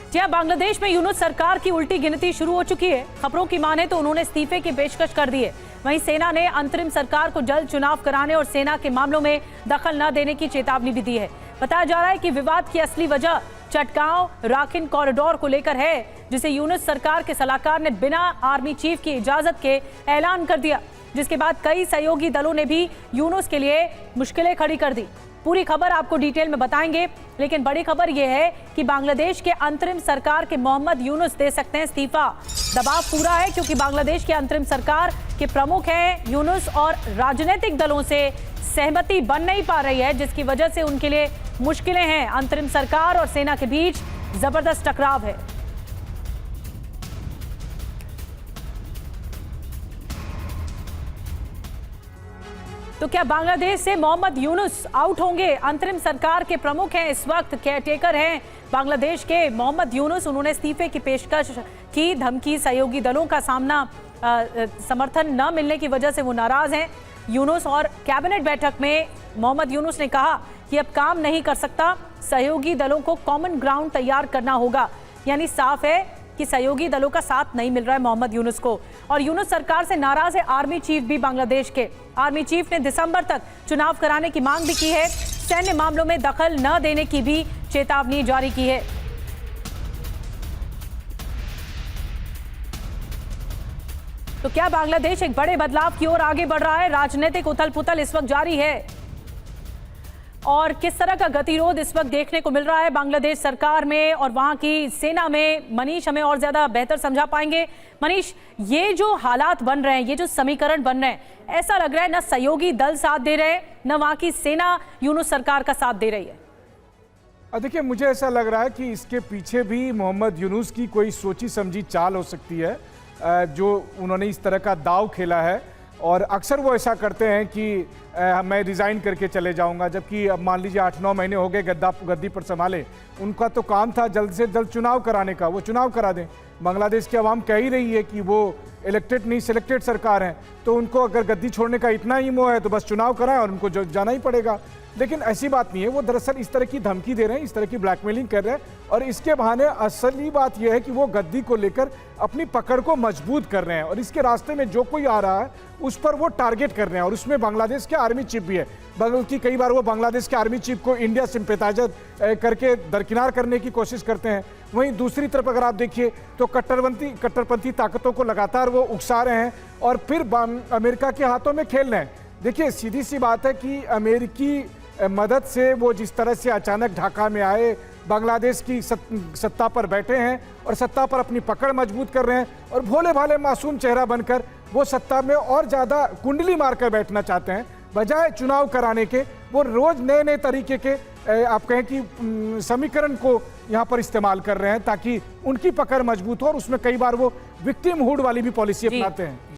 जी हां, बांग्लादेश में यूनुस सरकार की उल्टी गिनती शुरू हो चुकी है। खबरों की माने तो उन्होंने इस्तीफे की पेशकश कर दी है। वहीं सेना ने अंतरिम सरकार को जल्द चुनाव कराने और सेना के मामलों में दखल न देने की चेतावनी भी दी है। बताया जा रहा है कि विवाद की असली वजह चटगांव राखिन कॉरिडोर को लेकर है, जिसे यूनुस सरकार के सलाहकार ने बिना आर्मी चीफ की इजाजत के ऐलान कर दिया, जिसके बाद कई सहयोगी दलों ने भी यूनुस के लिए मुश्किलें खड़ी कर दी। पूरी खबर आपको डिटेल में बताएंगे, लेकिन बड़ी खबर यह है कि बांग्लादेश के अंतरिम सरकार के मोहम्मद यूनुस दे सकते हैं इस्तीफा। दबाव पूरा है क्योंकि बांग्लादेश के अंतरिम सरकार के प्रमुख हैं यूनुस और राजनीतिक दलों से सहमति बन नहीं पा रही है, जिसकी वजह से उनके लिए मुश्किलें हैं। अंतरिम सरकार और सेना के बीच जबरदस्त टकराव है। तो क्या बांग्लादेश से मोहम्मद यूनुस आउट होंगे? अंतरिम सरकार के प्रमुख हैं, इस वक्त केयरटेकर हैं बांग्लादेश के मोहम्मद यूनुस। उन्होंने इस्तीफे की पेशकश की। धमकी, सहयोगी दलों का सामना, समर्थन न मिलने की वजह से वो नाराज हैं यूनुस। और कैबिनेट बैठक में मोहम्मद यूनुस ने कहा कि अब काम नहीं कर सकता, सहयोगी दलों को कॉमन ग्राउंड तैयार करना होगा। यानी साफ है कि सहयोगी दलों का साथ नहीं मिल रहा है मोहम्मद यूनुस को। और यूनुस सरकार से नाराज है आर्मी चीफ भी बांग्लादेश के। आर्मी चीफ ने दिसंबर तक चुनाव कराने की मांग भी की है। सैन्य मामलों में दखल न देने की भी चेतावनी जारी की है। तो क्या बांग्लादेश एक बड़े बदलाव की ओर आगे बढ़ रहा है? राजनीतिक उथल पुथल इस वक्त जारी है और किस तरह का गतिरोध इस वक्त देखने को मिल रहा है बांग्लादेश सरकार में और वहां की सेना में, मनीष हमें और ज्यादा बेहतर समझा पाएंगे। मनीष, ये जो हालात बन रहे हैं, ये जो समीकरण बन रहे हैं, ऐसा लग रहा है न सहयोगी दल साथ दे रहे हैं, न वहां की सेना यूनुस सरकार का साथ दे रही है। देखिए, मुझे ऐसा लग रहा है कि इसके पीछे भी मोहम्मद यूनुस की कोई सोची समझी चाल हो सकती है, जो उन्होंने इस तरह का दाव खेला है। और अक्सर वो ऐसा करते हैं कि मैं रिज़ाइन करके चले जाऊंगा, जबकि अब मान लीजिए 8-9 महीने हो गए गद्दी पर संभाले। उनका तो काम था जल्द से जल्द चुनाव कराने का, वो चुनाव करा दें। बांग्लादेश की आवाम कह ही रही है कि वो इलेक्टेड नहीं सिलेक्टेड सरकार है, तो उनको अगर गद्दी छोड़ने का इतना ही मोह है तो बस चुनाव कराएं और उनको जाना ही पड़ेगा। लेकिन ऐसी बात नहीं है, वो दरअसल इस तरह की धमकी दे रहे हैं, इस तरह की ब्लैकमेलिंग कर रहे हैं और इसके बहाने असली बात यह है कि वो गद्दी को लेकर अपनी पकड़ को मजबूत कर रहे हैं और इसके रास्ते में जो कोई आ रहा है उस पर वो टारगेट कर रहे हैं। और उसमें बांग्लादेश के आर्मी चीफ भी है, बल्कि कई बार वो बांग्लादेश के आर्मी चीफ को इंडिया सिंपैथाइजर करके दरकिनार करने की कोशिश करते हैं। वहीं दूसरी तरफ अगर आप देखिए तो कट्टरपंथी ताकतों को लगातार वो उकसा रहे हैं और फिर अमेरिका के हाथों में खेल रहे हैं। देखिए, सीधी सी बात है कि अमेरिकी मदद से वो जिस तरह से अचानक ढाका में आए, बांग्लादेश की सत्ता पर बैठे हैं और सत्ता पर अपनी पकड़ मजबूत कर रहे हैं और भोले भाले मासूम चेहरा बनकर वो सत्ता में और ज़्यादा कुंडली मारकर बैठना चाहते हैं, बजाय चुनाव कराने के। वो रोज़ नए नए तरीके के आप कहें कि समीकरण को यहाँ पर इस्तेमाल कर रहे हैं ताकि उनकी पकड़ मजबूत हो और उसमें कई बार वो विक्टिमहुड वाली भी पॉलिसी अपनाते हैं।